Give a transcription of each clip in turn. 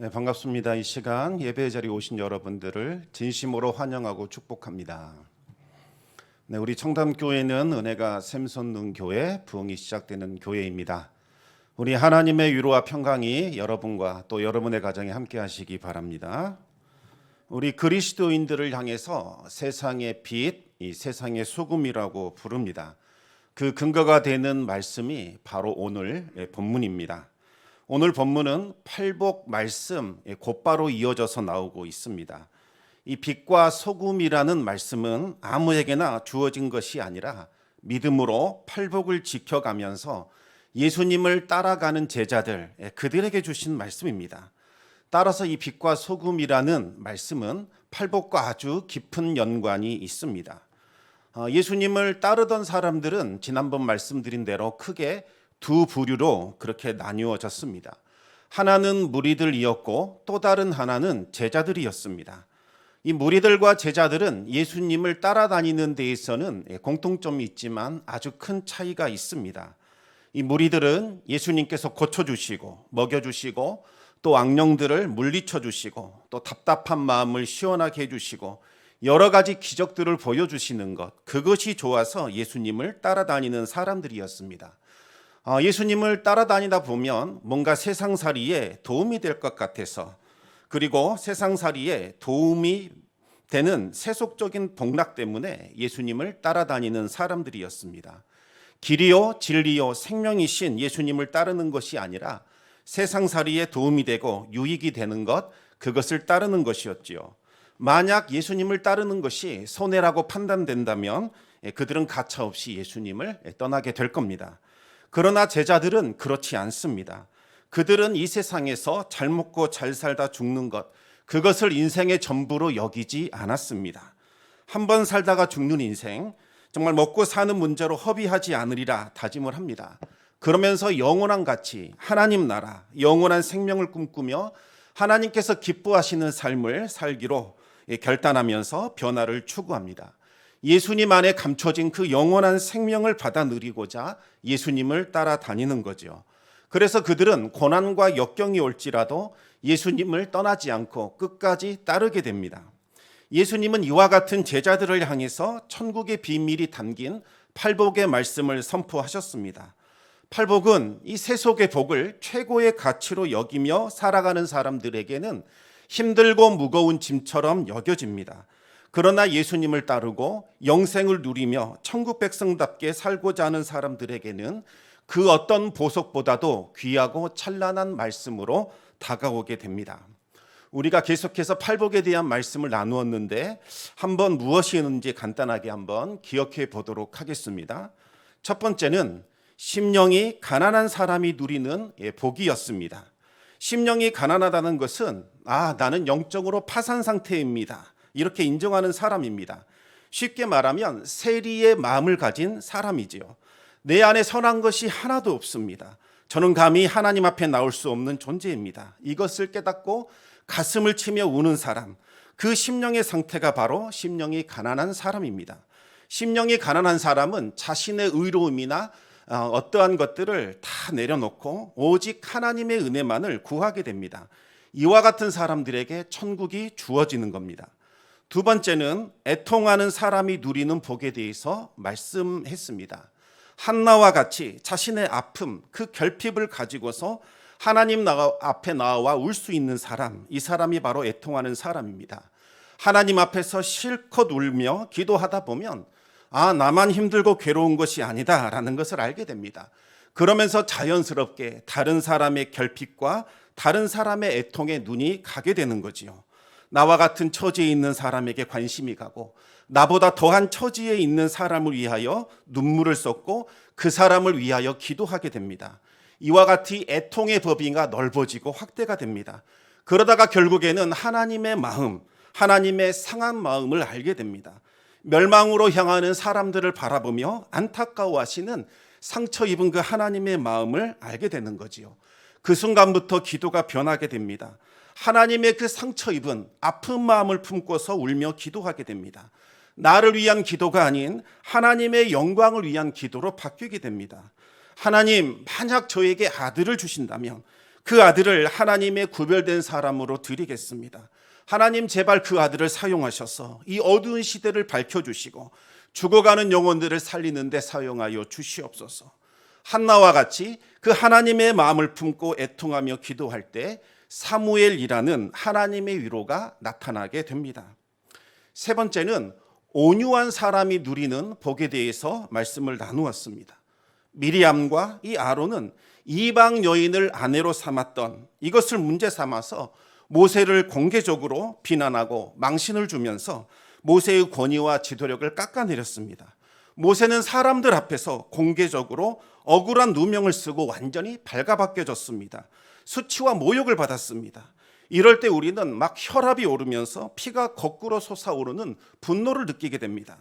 네, 반갑습니다. 이 시간 예배 자리에 오신 여러분들을 진심으로 환영하고 축복합니다. 네, 우리 청담교회는 은혜가 샘솟는 교회, 부흥이 시작되는 교회입니다. 우리 하나님의 위로와 평강이 여러분과 또 여러분의 가정에 함께 하시기 바랍니다. 우리 그리스도인들을 향해서 세상의 빛, 이 세상의 소금이라고 부릅니다. 그 근거가 되는 말씀이 바로 오늘 본문입니다. 오늘 본문은 팔복 말씀 곧바로 이어져서 나오고 있습니다. 이 빛과 소금이라는 말씀은 아무에게나 주어진 것이 아니라 믿음으로 팔복을 지켜가면서 예수님을 따라가는 제자들, 그들에게 주신 말씀입니다. 따라서 이 빛과 소금이라는 말씀은 팔복과 아주 깊은 연관이 있습니다. 예수님을 따르던 사람들은 지난번 말씀드린 대로 크게 두 부류로 그렇게 나뉘어졌습니다. 하나는 무리들이었고 또 다른 하나는 제자들이었습니다. 이 무리들과 제자들은 예수님을 따라다니는 데에서는 공통점이 있지만 아주 큰 차이가 있습니다. 이 무리들은 예수님께서 고쳐주시고 먹여주시고 또 악령들을 물리쳐주시고 또 답답한 마음을 시원하게 해주시고 여러 가지 기적들을 보여주시는 것, 그것이 좋아서 예수님을 따라다니는 사람들이었습니다. 예수님을 따라다니다 보면 뭔가 세상살이에 도움이 될 것 같아서, 그리고 세상살이에 도움이 되는 세속적인 복락 때문에 예수님을 따라다니는 사람들이었습니다. 길이요 진리요 생명이신 예수님을 따르는 것이 아니라 세상살이에 도움이 되고 유익이 되는 것, 그것을 따르는 것이었지요. 만약 예수님을 따르는 것이 손해라고 판단된다면 그들은 가차없이 예수님을 떠나게 될 겁니다. 그러나 제자들은 그렇지 않습니다. 그들은 이 세상에서 잘 먹고 잘 살다 죽는 것, 그것을 인생의 전부로 여기지 않았습니다. 한 번 살다가 죽는 인생, 정말 먹고 사는 문제로 허비하지 않으리라 다짐을 합니다. 그러면서 영원한 가치, 하나님 나라, 영원한 생명을 꿈꾸며 하나님께서 기뻐하시는 삶을 살기로 결단하면서 변화를 추구합니다. 예수님 안에 감춰진 그 영원한 생명을 받아 누리고자 예수님을 따라다니는 거죠. 그래서 그들은 고난과 역경이 올지라도 예수님을 떠나지 않고 끝까지 따르게 됩니다. 예수님은 이와 같은 제자들을 향해서 천국의 비밀이 담긴 팔복의 말씀을 선포하셨습니다. 팔복은 이 세속의 복을 최고의 가치로 여기며 살아가는 사람들에게는 힘들고 무거운 짐처럼 여겨집니다. 그러나 예수님을 따르고 영생을 누리며 천국 백성답게 살고자 하는 사람들에게는 그 어떤 보석보다도 귀하고 찬란한 말씀으로 다가오게 됩니다. 우리가 계속해서 팔복에 대한 말씀을 나누었는데 한번 무엇이었는지 간단하게 한번 기억해 보도록 하겠습니다. 첫 번째는 심령이 가난한 사람이 누리는 복이었습니다. 심령이 가난하다는 것은 나는 영적으로 파산 상태입니다, 이렇게 인정하는 사람입니다. 쉽게 말하면 세리의 마음을 가진 사람이지요. 내 안에 선한 것이 하나도 없습니다. 저는 감히 하나님 앞에 나올 수 없는 존재입니다. 이것을 깨닫고 가슴을 치며 우는 사람, 그 심령의 상태가 바로 심령이 가난한 사람입니다. 심령이 가난한 사람은 자신의 의로움이나 어떠한 것들을 다 내려놓고 오직 하나님의 은혜만을 구하게 됩니다. 이와 같은 사람들에게 천국이 주어지는 겁니다. 두 번째는 애통하는 사람이 누리는 복에 대해서 말씀했습니다. 한나와 같이 자신의 아픔, 그 결핍을 가지고서 하나님 앞에 나와 울 수 있는 사람, 이 사람이 바로 애통하는 사람입니다. 하나님 앞에서 실컷 울며 기도하다 보면 나만 힘들고 괴로운 것이 아니다 라는 것을 알게 됩니다. 그러면서 자연스럽게 다른 사람의 결핍과 다른 사람의 애통에 눈이 가게 되는 거지요. 나와 같은 처지에 있는 사람에게 관심이 가고 나보다 더한 처지에 있는 사람을 위하여 눈물을 쏟고 그 사람을 위하여 기도하게 됩니다. 이와 같이 애통의 범위가 넓어지고 확대가 됩니다. 그러다가 결국에는 하나님의 마음, 하나님의 상한 마음을 알게 됩니다. 멸망으로 향하는 사람들을 바라보며 안타까워하시는 상처 입은 그 하나님의 마음을 알게 되는 거지요. 그 순간부터 기도가 변하게 됩니다. 하나님의 그 상처 입은 아픈 마음을 품고서 울며 기도하게 됩니다. 나를 위한 기도가 아닌 하나님의 영광을 위한 기도로 바뀌게 됩니다. 하나님, 만약 저에게 아들을 주신다면 그 아들을 하나님의 구별된 사람으로 드리겠습니다. 하나님 제발 그 아들을 사용하셔서 이 어두운 시대를 밝혀주시고 죽어가는 영혼들을 살리는 데 사용하여 주시옵소서. 한나와 같이 그 하나님의 마음을 품고 애통하며 기도할 때 사무엘이라는 하나님의 위로가 나타나게 됩니다. 세 번째는 온유한 사람이 누리는 복에 대해서 말씀을 나누었습니다. 미리암과 이 아론은 이방 여인을 아내로 삼았던 이것을 문제 삼아서 모세를 공개적으로 비난하고 망신을 주면서 모세의 권위와 지도력을 깎아내렸습니다. 모세는 사람들 앞에서 공개적으로 억울한 누명을 쓰고 완전히 발가벗겨졌습니다. 수치와 모욕을 받았습니다. 이럴 때 우리는 막 혈압이 오르면서 피가 거꾸로 솟아오르는 분노를 느끼게 됩니다.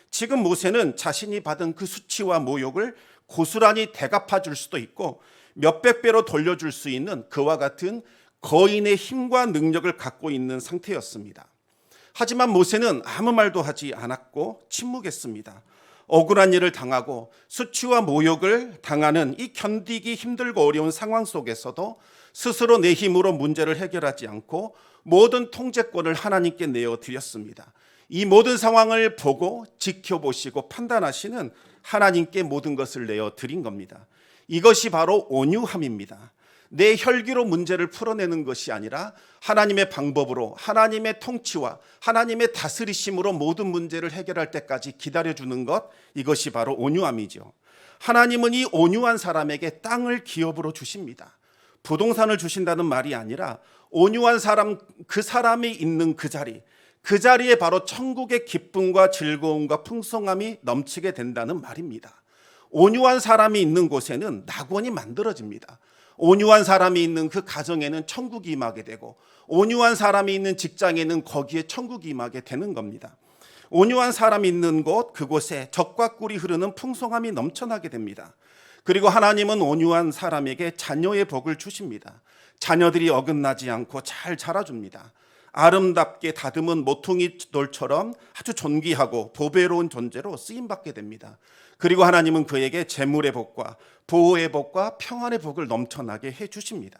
지금 모세는 자신이 받은 그 수치와 모욕을 고스란히 대갚아 줄 수도 있고 몇백 배로 돌려줄 수 있는 그와 같은 거인의 힘과 능력을 갖고 있는 상태였습니다. 하지만 모세는 아무 말도 하지 않았고 침묵했습니다. 억울한 일을 당하고 수치와 모욕을 당하는 이 견디기 힘들고 어려운 상황 속에서도 스스로 내 힘으로 문제를 해결하지 않고 모든 통제권을 하나님께 내어드렸습니다. 이 모든 상황을 보고 지켜보시고 판단하시는 하나님께 모든 것을 내어드린 겁니다. 이것이 바로 온유함입니다. 내 혈기로 문제를 풀어내는 것이 아니라 하나님의 방법으로 하나님의 통치와 하나님의 다스리심으로 모든 문제를 해결할 때까지 기다려주는 것, 이것이 바로 온유함이죠. 하나님은 이 온유한 사람에게 땅을 기업으로 주십니다. 부동산을 주신다는 말이 아니라 온유한 사람, 그 사람이 있는 그 자리에 바로 천국의 기쁨과 즐거움과 풍성함이 넘치게 된다는 말입니다. 온유한 사람이 있는 곳에는 낙원이 만들어집니다. 온유한 사람이 있는 그 가정에는 천국이 임하게 되고 온유한 사람이 있는 직장에는 거기에 천국이 임하게 되는 겁니다. 온유한 사람이 있는 곳, 그곳에 젖과 꿀이 흐르는 풍성함이 넘쳐나게 됩니다. 그리고 하나님은 온유한 사람에게 자녀의 복을 주십니다. 자녀들이 어긋나지 않고 잘 자라줍니다. 아름답게 다듬은 모퉁이 돌처럼 아주 존귀하고 보배로운 존재로 쓰임받게 됩니다. 그리고 하나님은 그에게 재물의 복과 보호의 복과 평안의 복을 넘쳐나게 해주십니다.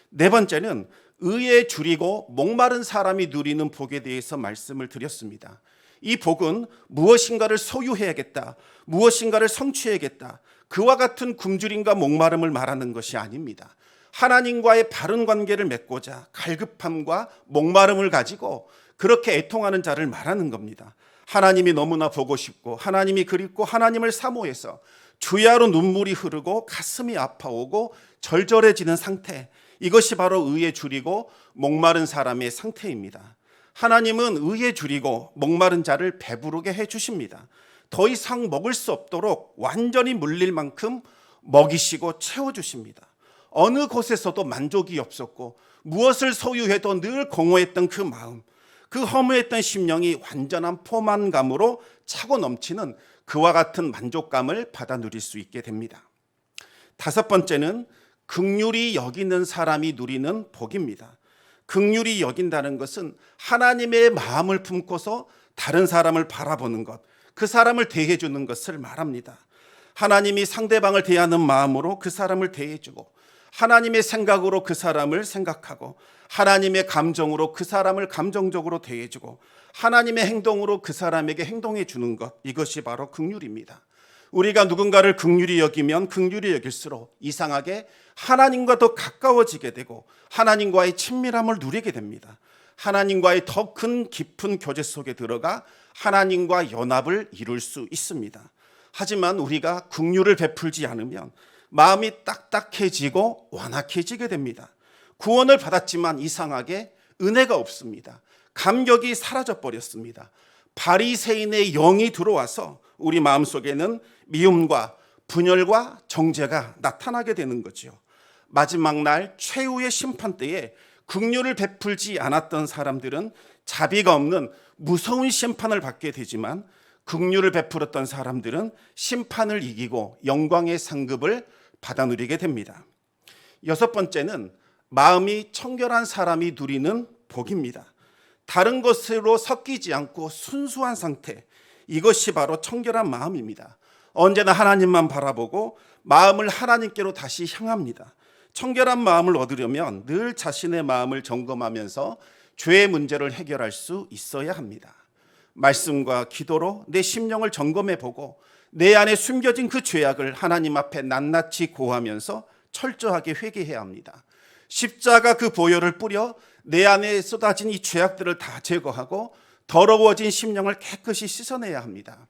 네 번째는 의에 줄이고 목마른 사람이 누리는 복에 대해서 말씀을 드렸습니다. 이 복은 무엇인가를 소유해야겠다, 무엇인가를 성취해야겠다, 그와 같은 굶주림과 목마름을 말하는 것이 아닙니다. 하나님과의 바른 관계를 맺고자 갈급함과 목마름을 가지고 그렇게 애통하는 자를 말하는 겁니다. 하나님이 너무나 보고 싶고 하나님이 그립고 하나님을 사모해서 주야로 눈물이 흐르고 가슴이 아파오고 절절해지는 상태, 이것이 바로 의에 줄이고 목마른 사람의 상태입니다. 하나님은 의에 줄이고 목마른 자를 배부르게 해주십니다. 더 이상 먹을 수 없도록 완전히 물릴 만큼 먹이시고 채워주십니다. 어느 곳에서도 만족이 없었고 무엇을 소유해도 늘 공허했던 그 마음, 그 허무했던 심령이 완전한 포만감으로 차고 넘치는 그와 같은 만족감을 받아 누릴 수 있게 됩니다. 다섯 번째는 긍휼히 여기는 사람이 누리는 복입니다. 긍휼히 여긴다는 것은 하나님의 마음을 품고서 다른 사람을 바라보는 것, 그 사람을 대해주는 것을 말합니다. 하나님이 상대방을 대하는 마음으로 그 사람을 대해주고 하나님의 생각으로 그 사람을 생각하고 하나님의 감정으로 그 사람을 감정적으로 대해주고 하나님의 행동으로 그 사람에게 행동해 주는 것, 이것이 바로 긍휼입니다. 우리가 누군가를 긍휼히 여기면 긍휼히 여길수록 이상하게 하나님과 더 가까워지게 되고 하나님과의 친밀함을 누리게 됩니다. 하나님과의 더 큰 깊은 교제 속에 들어가 하나님과 연합을 이룰 수 있습니다. 하지만 우리가 긍휼을 베풀지 않으면 마음이 딱딱해지고 완악해지게 됩니다. 구원을 받았지만 이상하게 은혜가 없습니다. 감격이 사라져 버렸습니다. 바리새인의 영이 들어와서 우리 마음속에는 미움과 분열과 정죄가 나타나게 되는 거죠. 마지막 날 최후의 심판 때에 긍휼을 베풀지 않았던 사람들은 자비가 없는 무서운 심판을 받게 되지만 긍휼을 베풀었던 사람들은 심판을 이기고 영광의 상급을 받아 누리게 됩니다. 여섯 번째는 마음이 청결한 사람이 누리는 복입니다. 다른 것으로 섞이지 않고 순수한 상태, 이것이 바로 청결한 마음입니다. 언제나 하나님만 바라보고 마음을 하나님께로 다시 향합니다. 청결한 마음을 얻으려면 늘 자신의 마음을 점검하면서 죄의 문제를 해결할 수 있어야 합니다. 말씀과 기도로 내 심령을 점검해 보고 내 안에 숨겨진 그 죄악을 하나님 앞에 낱낱이 고하면서 철저하게 회개해야 합니다. 십자가 그 보혈을 뿌려 내 안에 쏟아진 이 죄악들을 다 제거하고 더러워진 심령을 깨끗이 씻어내야 합니다.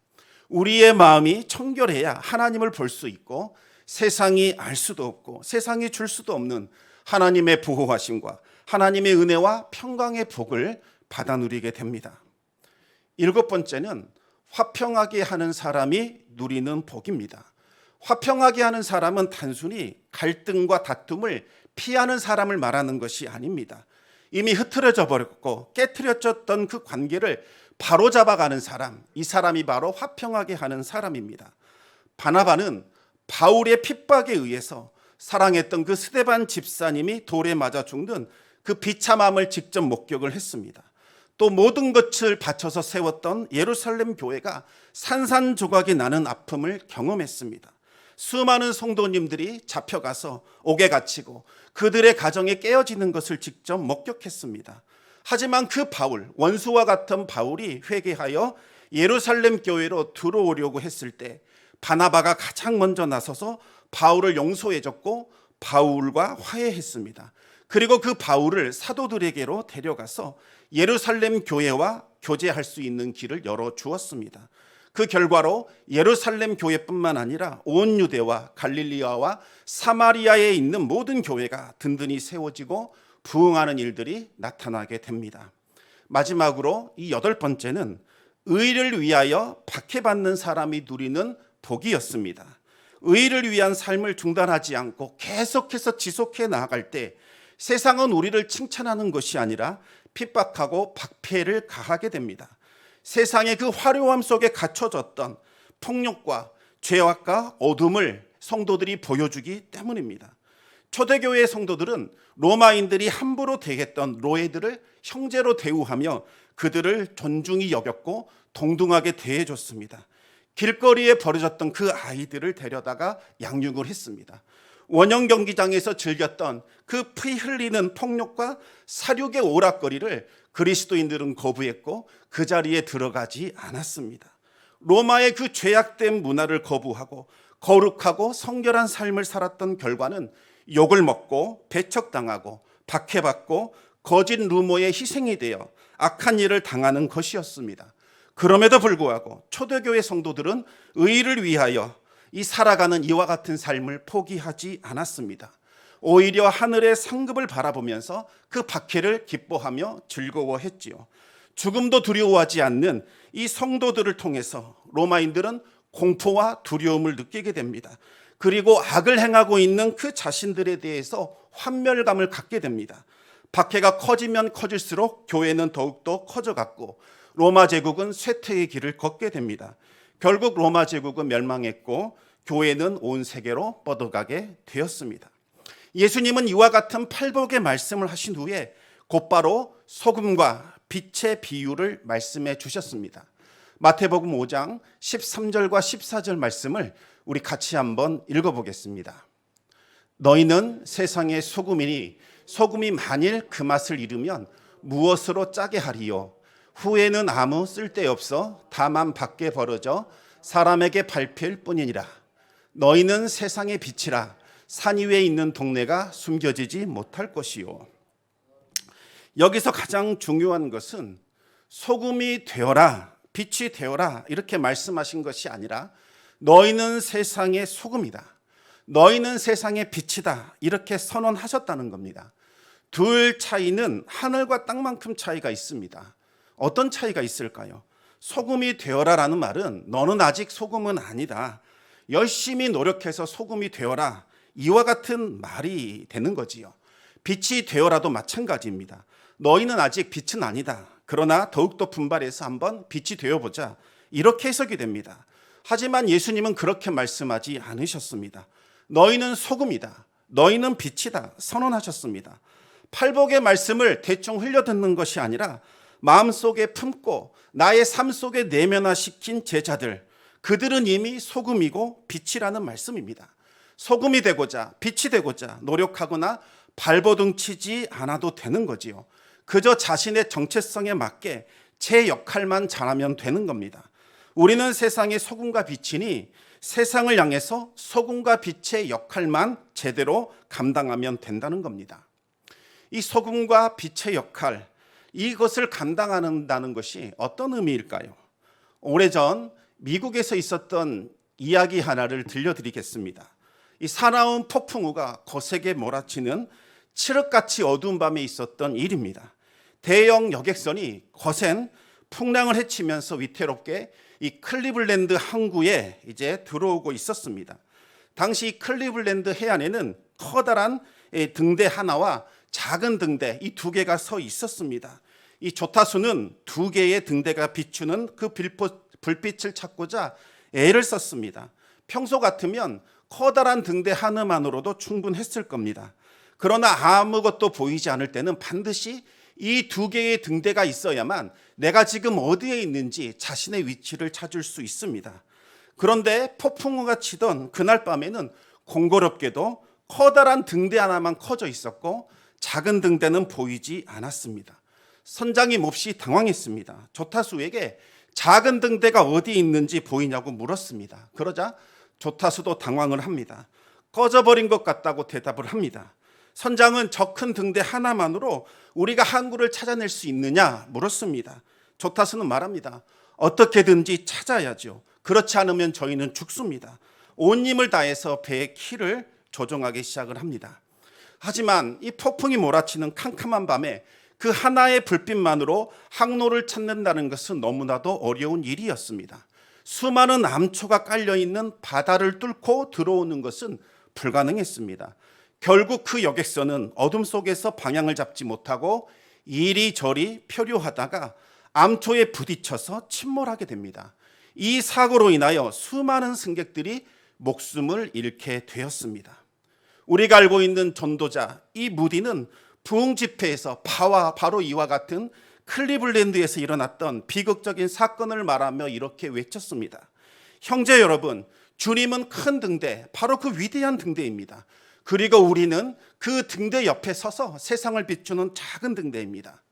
우리의 마음이 청결해야 하나님을 볼 수 있고 세상이 알 수도 없고 세상이 줄 수도 없는 하나님의 보호하심과 하나님의 은혜와 평강의 복을 받아 누리게 됩니다. 7번째는 화평하게 하는 사람이 누리는 복입니다. 화평하게 하는 사람은 단순히 갈등과 다툼을 피하는 사람을 말하는 것이 아닙니다. 이미 흐트러져 버렸고 깨트려졌던 그 관계를 바로잡아가는 사람, 이 사람이 바로 화평하게 하는 사람입니다. 바나바는 바울의 핍박에 의해서 사랑했던 그 스데반 집사님이 돌에 맞아 죽는 그 비참함을 직접 목격을 했습니다. 또 모든 것을 바쳐서 세웠던 예루살렘 교회가 산산조각이 나는 아픔을 경험했습니다. 수많은 성도님들이 잡혀가서 옥에 갇히고 그들의 가정이 깨어지는 것을 직접 목격했습니다. 하지만 그 바울, 원수와 같은 바울이 회개하여 예루살렘 교회로 들어오려고 했을 때 바나바가 가장 먼저 나서서 바울을 용서해줬고 바울과 화해했습니다. 그리고 그 바울을 사도들에게로 데려가서 예루살렘 교회와 교제할 수 있는 길을 열어주었습니다. 그 결과로 예루살렘 교회뿐만 아니라 온 유대와 갈릴리아와 사마리아에 있는 모든 교회가 든든히 세워지고 부흥하는 일들이 나타나게 됩니다. 마지막으로 이 8번째는 의를 위하여 박해받는 사람이 누리는 복이었습니다. 의를 위한 삶을 중단하지 않고 계속해서 지속해 나아갈 때 세상은 우리를 칭찬하는 것이 아니라 핍박하고 박해를 가하게 됩니다. 세상의 그 화려함 속에 갇혀졌던 폭력과 죄악과 어둠을 성도들이 보여주기 때문입니다. 초대교회 성도들은 로마인들이 함부로 대했던 노예들을 형제로 대우하며 그들을 존중히 여겼고 동등하게 대해줬습니다. 길거리에 버려졌던 그 아이들을 데려다가 양육을 했습니다. 원형 경기장에서 즐겼던 그 피 흘리는 폭력과 사륙의 오락거리를 그리스도인들은 거부했고 그 자리에 들어가지 않았습니다. 로마의 그 죄악된 문화를 거부하고 거룩하고 성결한 삶을 살았던 결과는 욕을 먹고 배척당하고 박해받고 거짓 루머에 희생이 되어 악한 일을 당하는 것이었습니다. 그럼에도 불구하고 초대교회 성도들은 의를 위하여 이 살아가는 이와 같은 삶을 포기하지 않았습니다. 오히려 하늘의 상급을 바라보면서 그 박해를 기뻐하며 즐거워했지요. 죽음도 두려워하지 않는 이 성도들을 통해서 로마인들은 공포와 두려움을 느끼게 됩니다. 그리고 악을 행하고 있는 그 자신들에 대해서 환멸감을 갖게 됩니다. 박해가 커지면 커질수록 교회는 더욱더 커져갔고 로마 제국은 쇠퇴의 길을 걷게 됩니다. 결국 로마 제국은 멸망했고 교회는 온 세계로 뻗어가게 되었습니다. 예수님은 이와 같은 팔복의 말씀을 하신 후에 곧바로 소금과 빛의 비유를 말씀해 주셨습니다. 마태복음 5장 13절과 14절 말씀을 우리 같이 한번 읽어보겠습니다. 너희는 세상의 소금이니 소금이 만일 그 맛을 잃으면 무엇으로 짜게 하리요? 후에는 아무 쓸데없어 다만 밖에 벌어져 사람에게 밟힐 뿐이니라. 너희는 세상의 빛이라. 산 위에 있는 동네가 숨겨지지 못할 것이요. 여기서 가장 중요한 것은 소금이 되어라, 빛이 되어라 이렇게 말씀하신 것이 아니라 너희는 세상의 소금이다, 너희는 세상의 빛이다 이렇게 선언하셨다는 겁니다. 둘 차이는 하늘과 땅만큼 차이가 있습니다. 어떤 차이가 있을까요? 소금이 되어라라는 말은 너는 아직 소금은 아니다, 열심히 노력해서 소금이 되어라 이와 같은 말이 되는 거지요. 빛이 되어라도 마찬가지입니다. 너희는 아직 빛은 아니다, 그러나 더욱더 분발해서 한번 빛이 되어보자 이렇게 해석이 됩니다. 하지만 예수님은 그렇게 말씀하지 않으셨습니다. 너희는 소금이다, 너희는 빛이다 선언하셨습니다. 팔복의 말씀을 대충 흘려듣는 것이 아니라 마음속에 품고 나의 삶 속에 내면화시킨 제자들, 그들은 이미 소금이고 빛이라는 말씀입니다. 소금이 되고자, 빛이 되고자 노력하거나 발버둥 치지 않아도 되는 거지요. 그저 자신의 정체성에 맞게 제 역할만 잘하면 되는 겁니다. 우리는 세상의 소금과 빛이니 세상을 향해서 소금과 빛의 역할만 제대로 감당하면 된다는 겁니다. 이 소금과 빛의 역할, 이것을 감당한다는 것이 어떤 의미일까요? 오래전 미국에서 있었던 이야기 하나를 들려드리겠습니다. 이 사나운 폭풍우가 거세게 몰아치는 칠흑같이 어두운 밤에 있었던 일입니다. 대형 여객선이 거센 풍랑을 헤치면서 위태롭게 이 클리블랜드 항구에 이제 들어오고 있었습니다. 당시 클리블랜드 해안에는 커다란 등대 하나와 작은 등대, 이 두 개가 서 있었습니다. 이 조타수는 두 개의 등대가 비추는 그 불빛을 찾고자 애를 썼습니다. 평소 같으면 커다란 등대 하나만으로도 충분했을 겁니다. 그러나 아무것도 보이지 않을 때는 반드시 이 두 개의 등대가 있어야만 내가 지금 어디에 있는지 자신의 위치를 찾을 수 있습니다. 그런데 폭풍우가 치던 그날 밤에는 공교롭게도 커다란 등대 하나만 커져 있었고 작은 등대는 보이지 않았습니다. 선장이 몹시 당황했습니다. 조타수에게 작은 등대가 어디 있는지 보이냐고 물었습니다. 그러자 조타수도 당황을 합니다. 꺼져버린 것 같다고 대답을 합니다. 선장은 저 큰 등대 하나만으로 우리가 항구를 찾아낼 수 있느냐 물었습니다. 조타수는 말합니다. 어떻게든지 찾아야죠. 그렇지 않으면 저희는 죽습니다. 온 힘을 다해서 배의 키를 조종하기 시작을 합니다. 하지만 이 폭풍이 몰아치는 캄캄한 밤에 그 하나의 불빛만으로 항로를 찾는다는 것은 너무나도 어려운 일이었습니다. 수많은 암초가 깔려있는 바다를 뚫고 들어오는 것은 불가능했습니다. 결국 그 여객선은 어둠 속에서 방향을 잡지 못하고 이리저리 표류하다가 암초에 부딪혀서 침몰하게 됩니다. 이 사고로 인하여 수많은 승객들이 목숨을 잃게 되었습니다. 우리가 알고 있는 전도자 이 무디는 부흥 집회에서 바로 이와 같은 클리블랜드에서 일어났던 비극적인 사건을 말하며 이렇게 외쳤습니다. 형제 여러분, 주님은 큰 등대, 바로 그 위대한 등대입니다. 그리고 우리는 그 등대 옆에 서서 세상을 비추는 작은 등대입니다.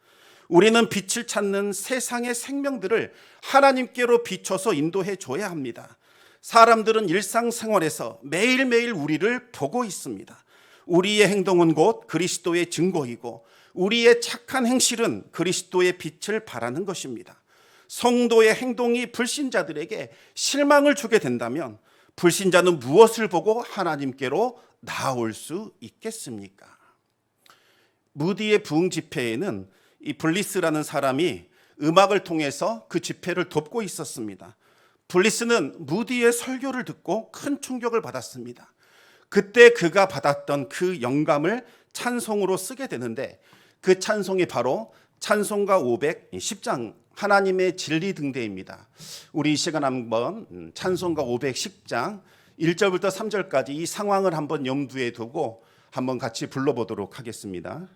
우리는 빛을 찾는 세상의 생명들을 하나님께로 비춰서 인도해 줘야 합니다. 사람들은 일상생활에서 매일매일 우리를 보고 있습니다. 우리의 행동은 곧 그리스도의 증거이고 우리의 착한 행실은 그리스도의 빛을 발하는 것입니다. 성도의 행동이 불신자들에게 실망을 주게 된다면 불신자는 무엇을 보고 하나님께로 나올 수 있겠습니까? 무디의 부흥 집회에는 이 블리스라는 사람이 음악을 통해서 그 집회를 돕고 있었습니다. 블리스는 무디의 설교를 듣고 큰 충격을 받았습니다. 그때 그가 받았던 그 영감을 찬송으로 쓰게 되는데 그 찬송이 바로 찬송가 510장 하나님의 진리 등대입니다. 우리 이 시간 한번 찬송가 510장 1절부터 3절까지 이 상황을 한번 염두에 두고 한번 같이 불러보도록 하겠습니다.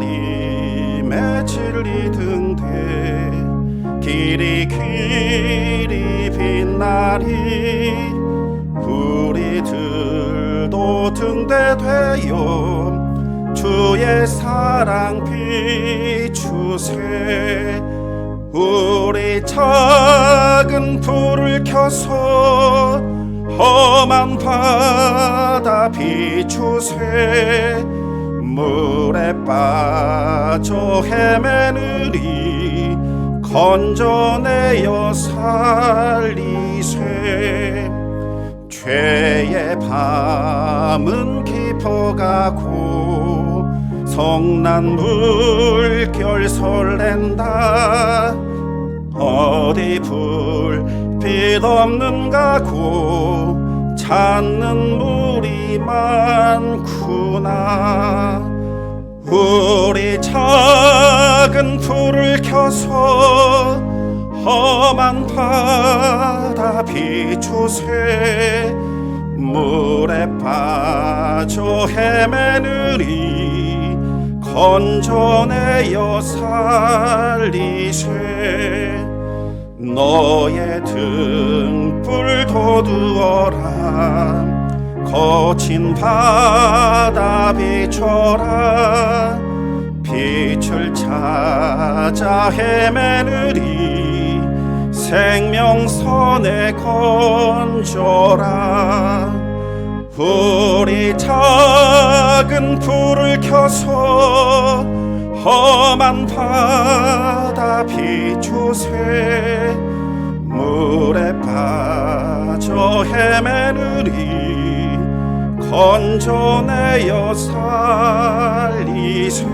하나님의 진리 등대 길이 빛나리 우리들도 등대 되어 주의 사랑 비추세 우리 작은 불을 켜서 험한 바다 비추세 물에 빠져 헤매느니 건져내어 살리세 죄의 밤은 깊어가고 성난 물결 설렌다 어디 불빛 없는가고 찾는 물이 많구나 우리 작은 불을 켜서 험한 바다 비추세 물에 빠져 헤매느니 건져내어 살리세. 너의 등불 돋우어라. 거친 바다 비춰라. 빛을 찾아 헤매느니 생명선에 건져라. 우리 작은 불을 켜서 험한 바다 비추세. 물에 빠져 헤매느니 건져내어 살리세.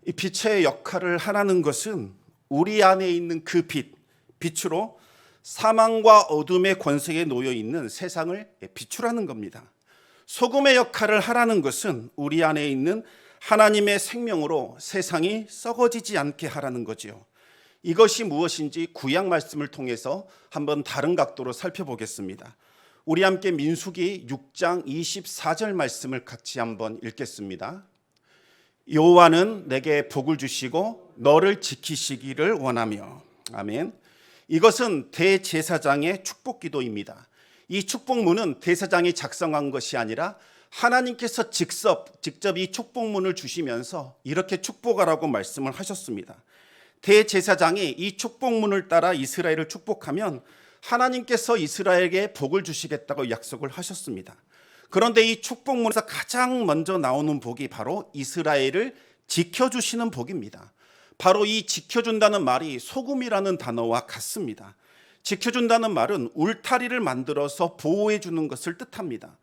이 빛의 역할을 하라는 것은 우리 안에 있는 그 빛으로 사망과 어둠의 권세에 놓여 있는 세상을 비추라는 겁니다. 소금의 역할을 하라는 것은 우리 안에 있는 하나님의 생명으로 세상이 썩어지지 않게 하라는 거지요. 이것이 무엇인지 구약 말씀을 통해서 한번 다른 각도로 살펴보겠습니다. 우리 함께 민수기 6장 24절 말씀을 같이 한번 읽겠습니다. 여호와는 내게 복을 주시고 너를 지키시기를 원하며. 아멘. 이것은 대제사장의 축복 기도입니다. 이 축복문은 대제사장이 작성한 것이 아니라 하나님께서 직접 이 축복문을 주시면서 이렇게 축복하라고 말씀을 하셨습니다. 대제사장이 이 축복문을 따라 이스라엘을 축복하면 하나님께서 이스라엘에게 복을 주시겠다고 약속을 하셨습니다. 그런데 이 축복문에서 가장 먼저 나오는 복이 바로 이스라엘을 지켜주시는 복입니다. 바로 이 지켜준다는 말이 소금이라는 단어와 같습니다. 지켜준다는 말은 울타리를 만들어서 보호해 주는 것을 뜻합니다.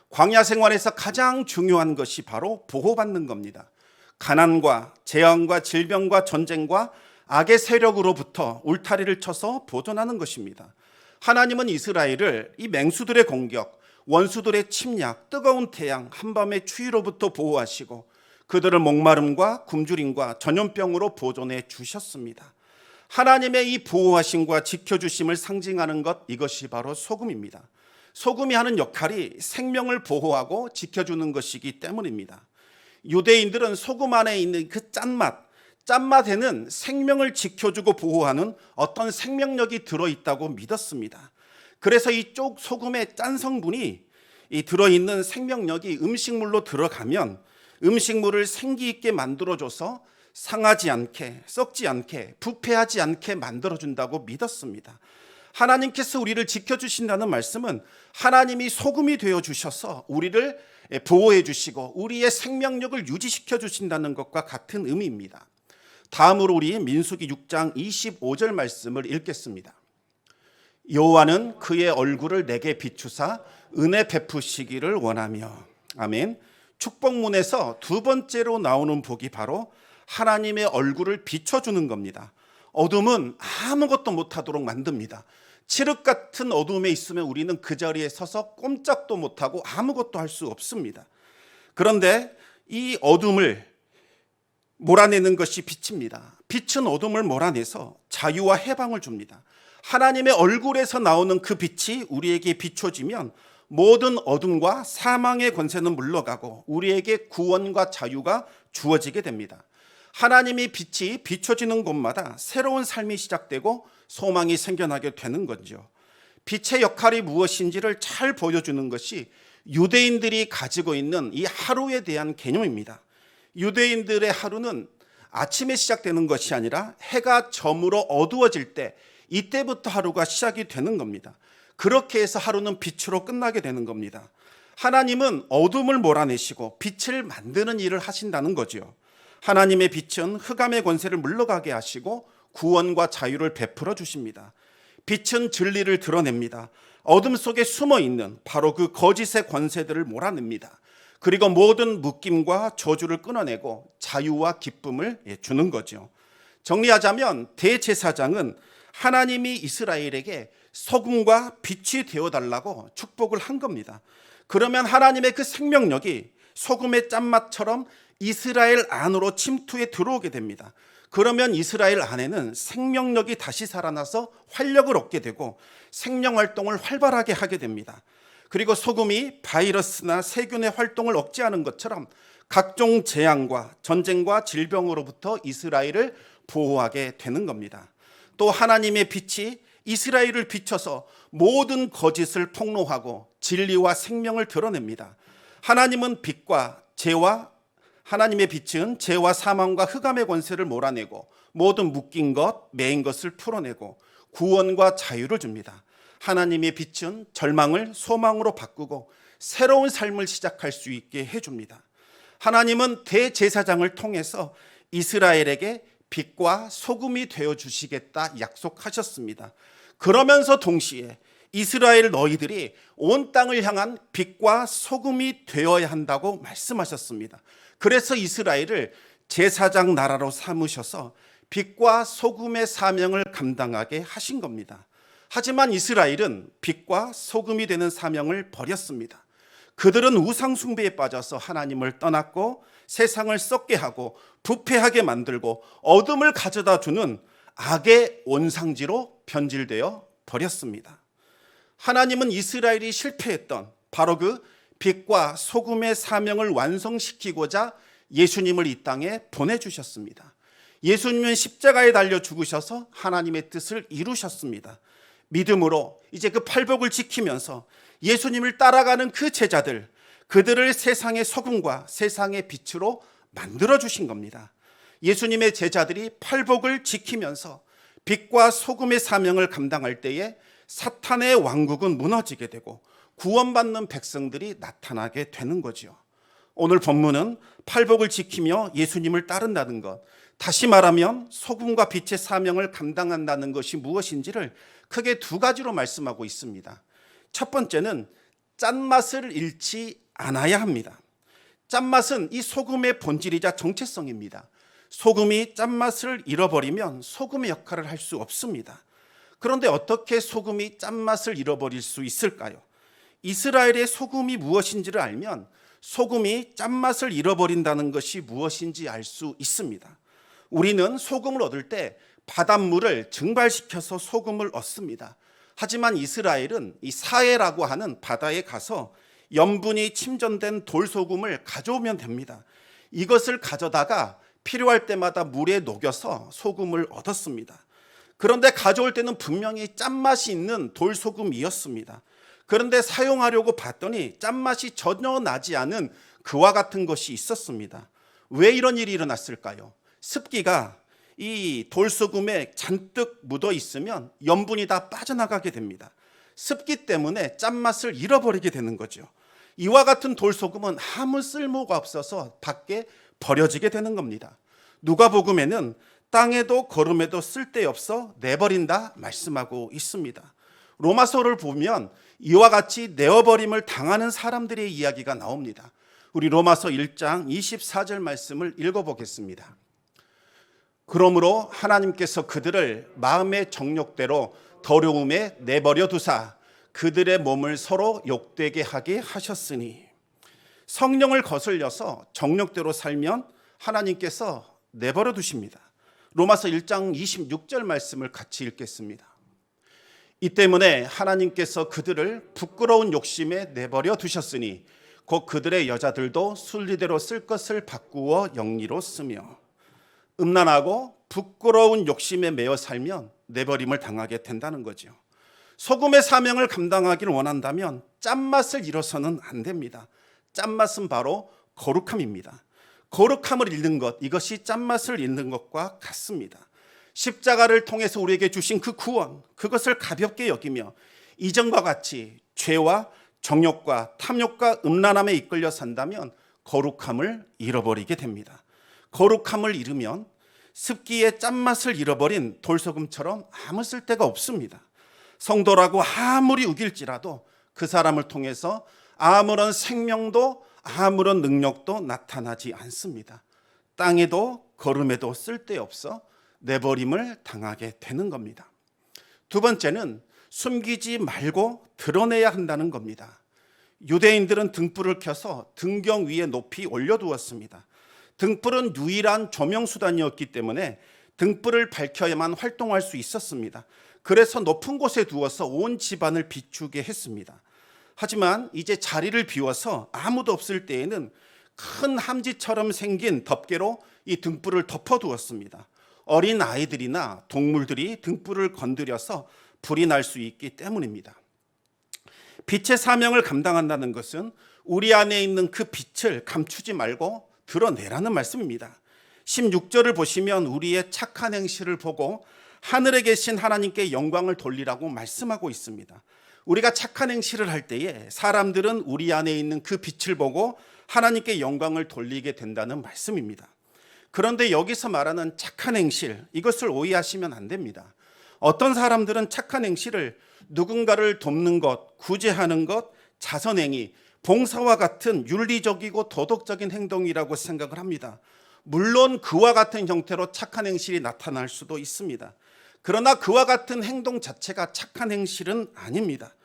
광야 생활에서 가장 중요한 것이 바로 보호받는 겁니다. 가난과 재앙과 질병과 전쟁과 악의 세력으로부터 울타리를 쳐서 보존하는 것입니다. 하나님은 이스라엘을 이 맹수들의 공격, 원수들의 침략, 뜨거운 태양, 한밤의 추위로부터 보호하시고 그들을 목마름과 굶주림과 전염병으로 보존해 주셨습니다. 하나님의 이 보호하심과 지켜주심을 상징하는 것, 이것이 바로 소금입니다. 소금이 하는 역할이 생명을 보호하고 지켜주는 것이기 때문입니다. 유대인들은 소금 안에 있는 그 짠맛에는 생명을 지켜주고 보호하는 어떤 생명력이 들어있다고 믿었습니다. 그래서 이쪽 소금의 짠 성분이 들어있는 생명력이 음식물로 들어가면 음식물을 생기 있게 만들어줘서 상하지 않게, 썩지 않게, 부패하지 않게 만들어준다고 믿었습니다. 하나님께서 우리를 지켜주신다는 말씀은 하나님이 소금이 되어주셔서 우리를 보호해 주시고 우리의 생명력을 유지시켜 주신다는 것과 같은 의미입니다. 다음으로 우리 민수기 6장 25절 말씀을 읽겠습니다. 여호와는 그의 얼굴을 내게 비추사 은혜 베푸시기를 원하며. 아멘. 축복문에서 두 번째로 나오는 복이 바로 하나님의 얼굴을 비춰주는 겁니다. 어둠은 아무것도 못하도록 만듭니다. 칠흑 같은 어둠에 있으면 우리는 그 자리에 서서 꼼짝도 못하고 아무것도 할 수 없습니다. 그런데 이 어둠을 몰아내는 것이 빛입니다. 빛은 어둠을 몰아내서 자유와 해방을 줍니다. 하나님의 얼굴에서 나오는 그 빛이 우리에게 비춰지면 모든 어둠과 사망의 권세는 물러가고 우리에게 구원과 자유가 주어지게 됩니다. 하나님의 빛이 비춰지는 곳마다 새로운 삶이 시작되고 소망이 생겨나게 되는 거죠. 빛의 역할이 무엇인지를 잘 보여주는 것이 유대인들이 가지고 있는 이 하루에 대한 개념입니다. 유대인들의 하루는 아침에 시작되는 것이 아니라 해가 저물어 어두워질 때, 이때부터 하루가 시작이 되는 겁니다. 그렇게 해서 하루는 빛으로 끝나게 되는 겁니다. 하나님은 어둠을 몰아내시고 빛을 만드는 일을 하신다는 거죠. 하나님의 빛은 흑암의 권세를 물러가게 하시고 구원과 자유를 베풀어 주십니다. 빛은 진리를 드러냅니다. 어둠 속에 숨어 있는 바로 그 거짓의 권세들을 몰아냅니다. 그리고 모든 묶임과 저주를 끊어내고 자유와 기쁨을 주는 거죠. 정리하자면 대제사장은 하나님이 이스라엘에게 소금과 빛이 되어달라고 축복을 한 겁니다. 그러면 하나님의 그 생명력이 소금의 짠맛처럼 이스라엘 안으로 침투해 들어오게 됩니다. 그러면 이스라엘 안에는 생명력이 다시 살아나서 활력을 얻게 되고 생명활동을 활발하게 하게 됩니다. 그리고 소금이 바이러스나 세균의 활동을 억제하는 것처럼 각종 재앙과 전쟁과 질병으로부터 이스라엘을 보호하게 되는 겁니다. 또 하나님의 빛이 이스라엘을 비춰서 모든 거짓을 폭로하고 진리와 생명을 드러냅니다. 하나님의 빛은 죄와 사망과 흑암의 권세를 몰아내고 모든 묶인 것, 매인 것을 풀어내고 구원과 자유를 줍니다. 하나님의 빛은 절망을 소망으로 바꾸고 새로운 삶을 시작할 수 있게 해줍니다. 하나님은 대제사장을 통해서 이스라엘에게 빛과 소금이 되어 주시겠다 약속하셨습니다. 그러면서 동시에 이스라엘 너희들이 온 땅을 향한 빛과 소금이 되어야 한다고 말씀하셨습니다. 그래서 이스라엘을 제사장 나라로 삼으셔서 빛과 소금의 사명을 감당하게 하신 겁니다. 하지만 이스라엘은 빛과 소금이 되는 사명을 버렸습니다. 그들은 우상 숭배에 빠져서 하나님을 떠났고 세상을 썩게 하고 부패하게 만들고 어둠을 가져다 주는 악의 온상지로 변질되어 버렸습니다. 하나님은 이스라엘이 실패했던 바로 그 빛과 소금의 사명을 완성시키고자 예수님을 이 땅에 보내주셨습니다. 예수님은 십자가에 달려 죽으셔서 하나님의 뜻을 이루셨습니다. 믿음으로 이제 그 팔복을 지키면서 예수님을 따라가는 그 제자들, 그들을 세상의 소금과 세상의 빛으로 만들어 주신 겁니다. 예수님의 제자들이 팔복을 지키면서 빛과 소금의 사명을 감당할 때에 사탄의 왕국은 무너지게 되고 구원받는 백성들이 나타나게 되는 거죠. 오늘 본문은 팔복을 지키며 예수님을 따른다는 것, 다시 말하면 소금과 빛의 사명을 감당한다는 것이 무엇인지를 크게 두 가지로 말씀하고 있습니다. 첫 번째는 짠맛을 잃지 않아야 합니다. 짠맛은 이 소금의 본질이자 정체성입니다. 소금이 짠맛을 잃어버리면 소금의 역할을 할 수 없습니다. 그런데 어떻게 소금이 짠맛을 잃어버릴 수 있을까요? 이스라엘의 소금이 무엇인지를 알면 소금이 짠맛을 잃어버린다는 것이 무엇인지 알 수 있습니다. 우리는 소금을 얻을 때 바닷물을 증발시켜서 소금을 얻습니다. 하지만 이스라엘은 이 사해라고 하는 바다에 가서 염분이 침전된 돌소금을 가져오면 됩니다. 이것을 가져다가 필요할 때마다 물에 녹여서 소금을 얻었습니다. 그런데 가져올 때는 분명히 짠맛이 있는 돌소금이었습니다. 그런데 사용하려고 봤더니 짠맛이 전혀 나지 않은 그와 같은 것이 있었습니다. 왜 이런 일이 일어났을까요? 습기가 이 돌소금에 잔뜩 묻어 있으면 염분이 다 빠져나가게 됩니다. 습기 때문에 짠맛을 잃어버리게 되는 거죠. 이와 같은 돌소금은 아무 쓸모가 없어서 밖에 버려지게 되는 겁니다. 누가복음에는 땅에도 거름에도 쓸데없어 내버린다 말씀하고 있습니다. 로마서를 보면 이와 같이 내어버림을 당하는 사람들의 이야기가 나옵니다. 우리 로마서 1장 24절 말씀을 읽어보겠습니다. 그러므로 하나님께서 그들을 마음의 정욕대로 더러움에 내버려 두사 그들의 몸을 서로 욕되게 하게 하셨으니, 성령을 거슬려서 정욕대로 살면 하나님께서 내버려 두십니다. 로마서 1장 26절 말씀을 같이 읽겠습니다. 이 때문에 하나님께서 그들을 부끄러운 욕심에 내버려 두셨으니 곧 그들의 여자들도 순리대로 쓸 것을 바꾸어 영리로 쓰며, 음란하고 부끄러운 욕심에 매여 살면 내버림을 당하게 된다는 거죠. 소금의 사명을 감당하기를 원한다면 짠맛을 잃어서는 안 됩니다. 짠맛은 바로 거룩함입니다. 거룩함을 잃는 것, 이것이 짠맛을 잃는 것과 같습니다. 십자가를 통해서 우리에게 주신 그 구원, 그것을 가볍게 여기며 이전과 같이 죄와 정욕과 탐욕과 음란함에 이끌려 산다면 거룩함을 잃어버리게 됩니다. 거룩함을 잃으면 습기의 짠맛을 잃어버린 돌소금처럼 아무 쓸데가 없습니다. 성도라고 아무리 우길지라도 그 사람을 통해서 아무런 생명도 아무런 능력도 나타나지 않습니다. 땅에도 거름에도 쓸데없어 내버림을 당하게 되는 겁니다. 두 번째는 숨기지 말고 드러내야 한다는 겁니다. 유대인들은 등불을 켜서 등경 위에 높이 올려두었습니다. 등불은 유일한 조명수단이었기 때문에 등불을 밝혀야만 활동할 수 있었습니다. 그래서 높은 곳에 두어서 온 집안을 비추게 했습니다. 하지만 이제 자리를 비워서 아무도 없을 때에는 큰 함지처럼 생긴 덮개로 이 등불을 덮어두었습니다. 어린 아이들이나 동물들이 등불을 건드려서 불이 날 수 있기 때문입니다. 빛의 사명을 감당한다는 것은 우리 안에 있는 그 빛을 감추지 말고 드러내라는 말씀입니다. 16절을 보시면 우리의 착한 행실을 보고 하늘에 계신 하나님께 영광을 돌리라고 말씀하고 있습니다. 우리가 착한 행실을 할 때에 사람들은 우리 안에 있는 그 빛을 보고 하나님께 영광을 돌리게 된다는 말씀입니다. 그런데 여기서 말하는 착한 행실, 이것을 오해하시면 안 됩니다. 어떤 사람들은 착한 행실을 누군가를 돕는 것, 구제하는 것, 자선행위, 봉사와 같은 윤리적이고 도덕적인 행동이라고 생각을 합니다. 물론 그와 같은 형태로 착한 행실이 나타날 수도 있습니다. 그러나 그와 같은 행동 자체가 착한 행실은 아닙니다.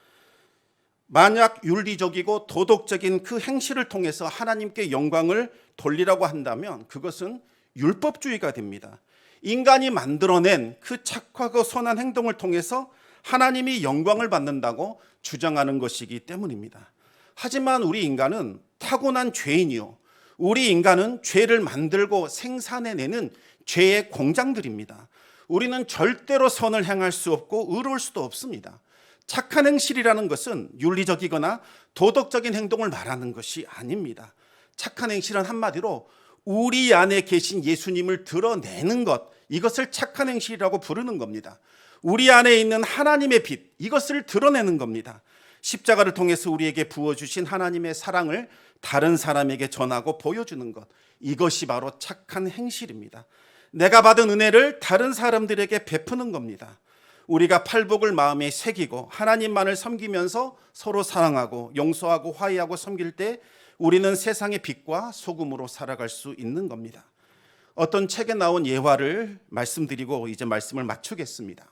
만약 윤리적이고 도덕적인 그 행실을 통해서 하나님께 영광을 돌리라고 한다면 그것은 율법주의가 됩니다. 인간이 만들어낸 그 착하고 선한 행동을 통해서 하나님이 영광을 받는다고 주장하는 것이기 때문입니다. 하지만 우리 인간은 타고난 죄인이요, 우리 인간은 죄를 만들고 생산해내는 죄의 공장들입니다. 우리는 절대로 선을 행할 수 없고 의로울 수도 없습니다. 착한 행실이라는 것은 윤리적이거나 도덕적인 행동을 말하는 것이 아닙니다. 착한 행실은 한마디로 우리 안에 계신 예수님을 드러내는 것, 이것을 착한 행실이라고 부르는 겁니다. 우리 안에 있는 하나님의 빛, 이것을 드러내는 겁니다. 십자가를 통해서 우리에게 부어주신 하나님의 사랑을 다른 사람에게 전하고 보여주는 것, 이것이 바로 착한 행실입니다. 내가 받은 은혜를 다른 사람들에게 베푸는 겁니다. 우리가 팔복을 마음에 새기고 하나님만을 섬기면서 서로 사랑하고 용서하고 화해하고 섬길 때 우리는 세상의 빛과 소금으로 살아갈 수 있는 겁니다. 어떤 책에 나온 예화를 말씀드리고 이제 말씀을 마치겠습니다.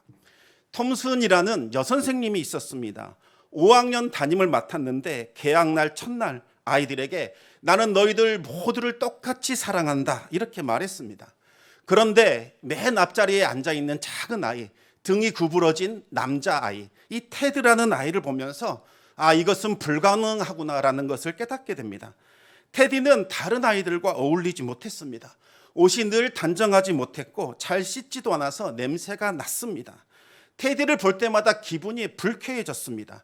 톰슨이라는 여선생님이 있었습니다. 5학년 담임을 맡았는데 개학날 첫날 아이들에게 나는 너희들 모두를 똑같이 사랑한다 이렇게 말했습니다. 그런데 맨 앞자리에 앉아있는 작은 아이, 등이 구부러진 남자아이, 이 테드라는 아이를 보면서 이것은 불가능하구나라는 것을 깨닫게 됩니다. 테디는 다른 아이들과 어울리지 못했습니다. 옷이 늘 단정하지 못했고 잘 씻지도 않아서 냄새가 났습니다. 테디를 볼 때마다 기분이 불쾌해졌습니다.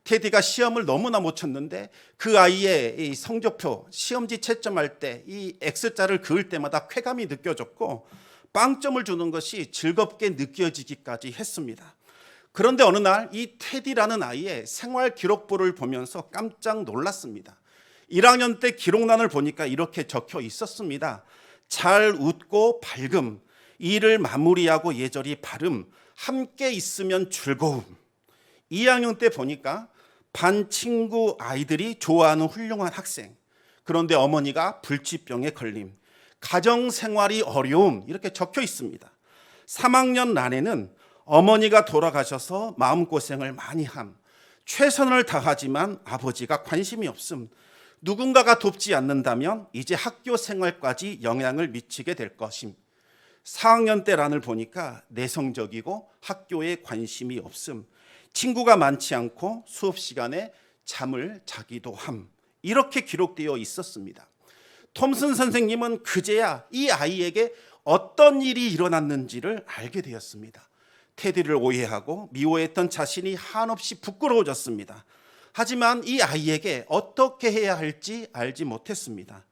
테디가 시험을 너무나 못 쳤는데 그 아이의 이 성적표, 시험지 채점할 때 이 X자를 그을 때마다 쾌감이 느껴졌고 빵점을 주는 것이 즐겁게 느껴지기까지 했습니다. 그런데 어느 날 이 테디라는 아이의 생활 기록부를 보면서 깜짝 놀랐습니다. 1학년 때 기록란을 보니까 이렇게 적혀 있었습니다. 잘 웃고 밝음, 일을 마무리하고 예절이 바름, 함께 있으면 즐거움. 2학년 때 보니까 반 친구 아이들이 좋아하는 훌륭한 학생, 그런데 어머니가 불치병에 걸림, 가정생활이 어려움, 이렇게 적혀 있습니다. 3학년 난에는 어머니가 돌아가셔서 마음고생을 많이 함, 최선을 다하지만 아버지가 관심이 없음, 누군가가 돕지 않는다면 이제 학교 생활까지 영향을 미치게 될 것임. 4학년 때 란을 보니까 내성적이고 학교에 관심이 없음, 친구가 많지 않고 수업 시간에 잠을 자기도 함, 이렇게 기록되어 있었습니다. 톰슨 선생님은 그제야 이 아이에게 어떤 일이 일어났는지를 알게 되었습니다. 테디를 오해하고 미워했던 자신이 한없이 부끄러워졌습니다. 하지만 이 아이에게 어떻게 해야 할지 알지 못했습니다.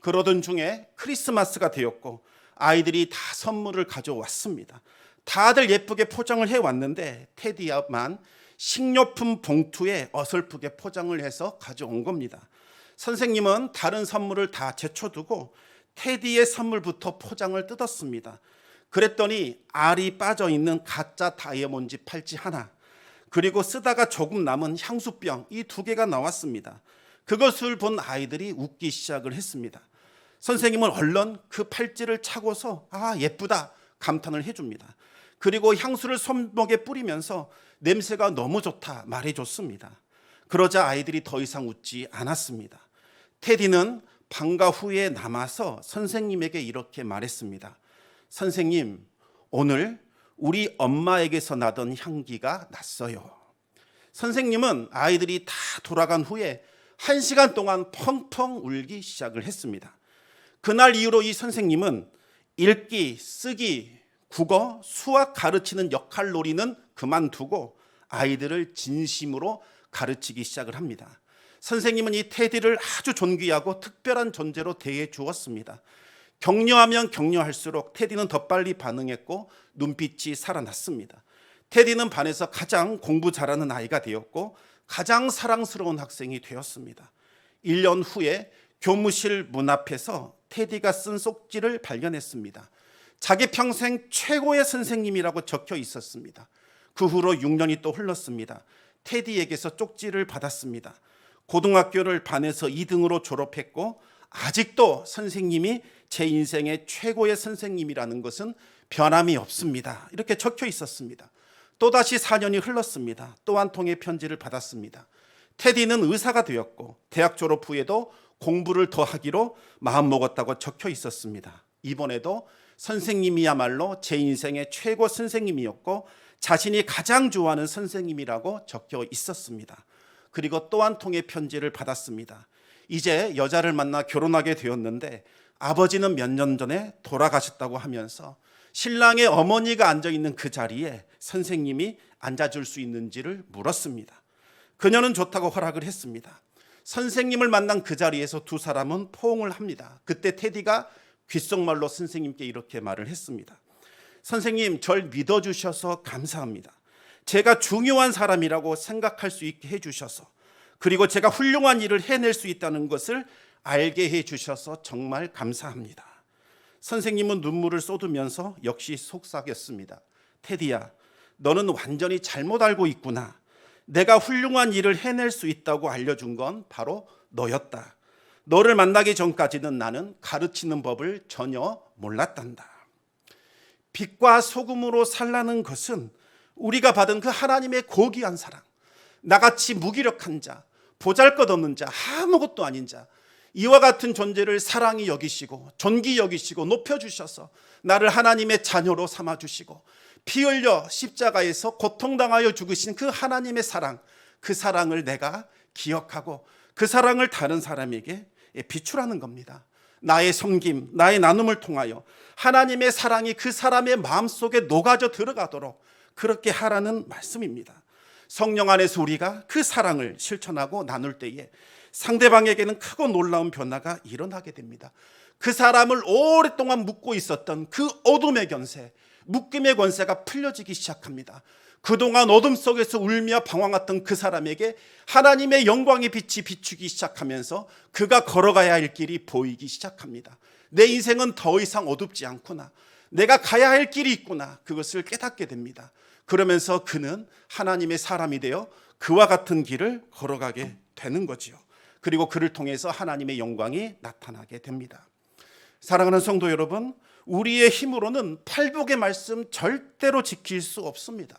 그러던 중에 크리스마스가 되었고 아이들이 다 선물을 가져왔습니다. 다들 예쁘게 포장을 해왔는데 테디야만 식료품 봉투에 어설프게 포장을 해서 가져온 겁니다. 선생님은 다른 선물을 다 제쳐두고 테디의 선물부터 포장을 뜯었습니다. 그랬더니 알이 빠져있는 가짜 다이아몬드 팔찌 하나, 그리고 쓰다가 조금 남은 향수병, 이 2개가 나왔습니다. 그것을 본 아이들이 웃기 시작을 했습니다. 선생님은 얼른 그 팔찌를 차고서 예쁘다 감탄을 해줍니다. 그리고 향수를 손목에 뿌리면서 냄새가 너무 좋다 말해줬습니다. 그러자 아이들이 더 이상 웃지 않았습니다. 테디는 방과 후에 남아서 선생님에게 이렇게 말했습니다. 선생님, 오늘 우리 엄마에게서 나던 향기가 났어요. 선생님은 아이들이 다 돌아간 후에 1시간 동안 펑펑 울기 시작을 했습니다. 그날 이후로 이 선생님은 읽기, 쓰기, 국어, 수학 가르치는 역할놀이는 그만두고 아이들을 진심으로 가르치기 시작을 합니다. 선생님은 이 테디를 아주 존귀하고 특별한 존재로 대해 주었습니다. 격려하면 격려할수록 테디는 더 빨리 반응했고 눈빛이 살아났습니다. 테디는 반에서 가장 공부 잘하는 아이가 되었고 가장 사랑스러운 학생이 되었습니다. 1년 후에 교무실 문 앞에서 테디가 쓴 쪽지를 발견했습니다. 자기 평생 최고의 선생님이라고 적혀 있었습니다. 그 후로 6년이 또 흘렀습니다. 테디에게서 쪽지를 받았습니다. 고등학교를 반에서 2등으로 졸업했고 아직도 선생님이 제 인생의 최고의 선생님이라는 것은 변함이 없습니다. 이렇게 적혀 있었습니다. 또다시 4년이 흘렀습니다. 또 한 통의 편지를 받았습니다. 테디는 의사가 되었고 대학 졸업 후에도 공부를 더 하기로 마음먹었다고 적혀 있었습니다. 이번에도 선생님이야말로 제 인생의 최고 선생님이었고 자신이 가장 좋아하는 선생님이라고 적혀 있었습니다. 그리고 또 한 통의 편지를 받았습니다. 이제 여자를 만나 결혼하게 되었는데 아버지는 몇 년 전에 돌아가셨다고 하면서 신랑의 어머니가 앉아있는 그 자리에 선생님이 앉아줄 수 있는지를 물었습니다. 그녀는 좋다고 허락을 했습니다. 선생님을 만난 그 자리에서 두 사람은 포옹을 합니다. 그때 테디가 귓속말로 선생님께 이렇게 말을 했습니다. 선생님, 절 믿어주셔서 감사합니다. 제가 중요한 사람이라고 생각할 수 있게 해주셔서, 그리고 제가 훌륭한 일을 해낼 수 있다는 것을 알게 해주셔서 정말 감사합니다. 선생님은 눈물을 쏟으면서 역시 속삭였습니다. 테디야, 너는 완전히 잘못 알고 있구나. 내가 훌륭한 일을 해낼 수 있다고 알려준 건 바로 너였다. 너를 만나기 전까지는 나는 가르치는 법을 전혀 몰랐단다. 빛과 소금으로 살라는 것은 우리가 받은 그 하나님의 고귀한 사랑, 나같이 무기력한 자, 보잘것없는 자, 아무것도 아닌 자, 이와 같은 존재를 사랑히 여기시고 존귀 여기시고 높여주셔서 나를 하나님의 자녀로 삼아주시고 피 흘려 십자가에서 고통당하여 죽으신 그 하나님의 사랑, 그 사랑을 내가 기억하고 그 사랑을 다른 사람에게 비추라는 겁니다. 나의 섬김, 나의 나눔을 통하여 하나님의 사랑이 그 사람의 마음속에 녹아져 들어가도록 그렇게 하라는 말씀입니다. 성령 안에서 우리가 그 사랑을 실천하고 나눌 때에 상대방에게는 크고 놀라운 변화가 일어나게 됩니다. 그 사람을 오랫동안 묶고 있었던 그 어둠의 권세, 묶임의 권세가 풀려지기 시작합니다. 그동안 어둠 속에서 울며 방황했던 그 사람에게 하나님의 영광의 빛이 비추기 시작하면서 그가 걸어가야 할 길이 보이기 시작합니다. 내 인생은 더 이상 어둡지 않구나. 내가 가야 할 길이 있구나. 그것을 깨닫게 됩니다. 그러면서 그는 하나님의 사람이 되어 그와 같은 길을 걸어가게 되는 거지요. 그리고 그를 통해서 하나님의 영광이 나타나게 됩니다. 사랑하는 성도 여러분, 우리의 힘으로는 팔복의 말씀 절대로 지킬 수 없습니다.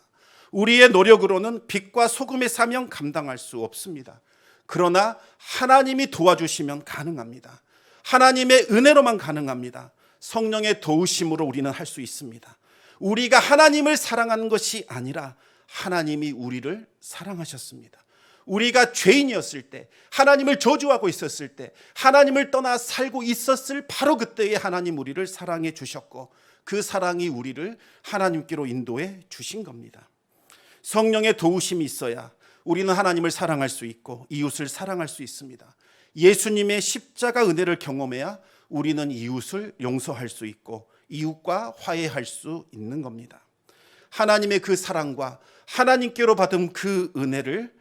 우리의 노력으로는 빛과 소금의 사명 감당할 수 없습니다. 그러나 하나님이 도와주시면 가능합니다. 하나님의 은혜로만 가능합니다. 성령의 도우심으로 우리는 할 수 있습니다. 우리가 하나님을 사랑하는 것이 아니라 하나님이 우리를 사랑하셨습니다. 우리가 죄인이었을 때, 하나님을 저주하고 있었을 때, 하나님을 떠나 살고 있었을 바로 그때에 하나님 우리를 사랑해 주셨고 그 사랑이 우리를 하나님께로 인도해 주신 겁니다. 성령의 도우심이 있어야 우리는 하나님을 사랑할 수 있고 이웃을 사랑할 수 있습니다. 예수님의 십자가 은혜를 경험해야 우리는 이웃을 용서할 수 있고 이웃과 화해할 수 있는 겁니다. 하나님의 그 사랑과 하나님께로 받은 그 은혜를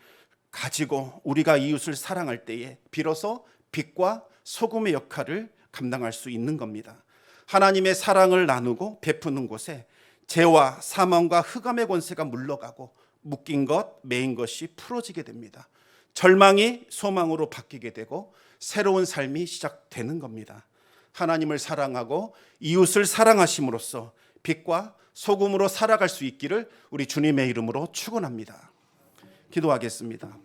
가지고 우리가 이웃을 사랑할 때에 비로소 빛과 소금의 역할을 감당할 수 있는 겁니다. 하나님의 사랑을 나누고 베푸는 곳에 죄와 사망과 흑암의 권세가 물러가고 묶인 것, 매인 것이 풀어지게 됩니다. 절망이 소망으로 바뀌게 되고 새로운 삶이 시작되는 겁니다. 하나님을 사랑하고 이웃을 사랑하심으로써 빛과 소금으로 살아갈 수 있기를 우리 주님의 이름으로 축원합니다. 기도하겠습니다.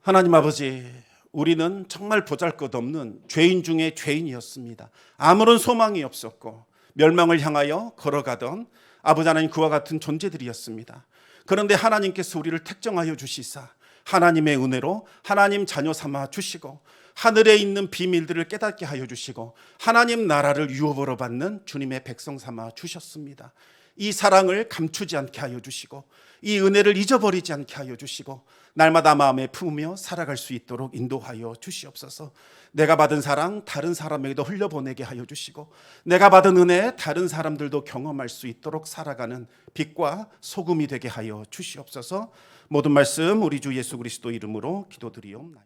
하나님 아버지, 우리는 정말 보잘것없는 죄인 중에 죄인이었습니다. 아무런 소망이 없었고 멸망을 향하여 걸어가던 아버지 하나님 그와 같은 존재들이었습니다. 그런데 하나님께서 우리를 택정하여 주시사 하나님의 은혜로 하나님 자녀 삼아 주시고 하늘에 있는 비밀들을 깨닫게 하여 주시고 하나님 나라를 유업으로 받는 주님의 백성 삼아 주셨습니다. 이 사랑을 감추지 않게 하여 주시고 이 은혜를 잊어버리지 않게 하여 주시고 날마다 마음에 품으며 살아갈 수 있도록 인도하여 주시옵소서. 내가 받은 사랑 다른 사람에게도 흘려보내게 하여 주시고 내가 받은 은혜 다른 사람들도 경험할 수 있도록 살아가는 빛과 소금이 되게 하여 주시옵소서. 모든 말씀 우리 주 예수 그리스도 이름으로 기도드리옵나이다.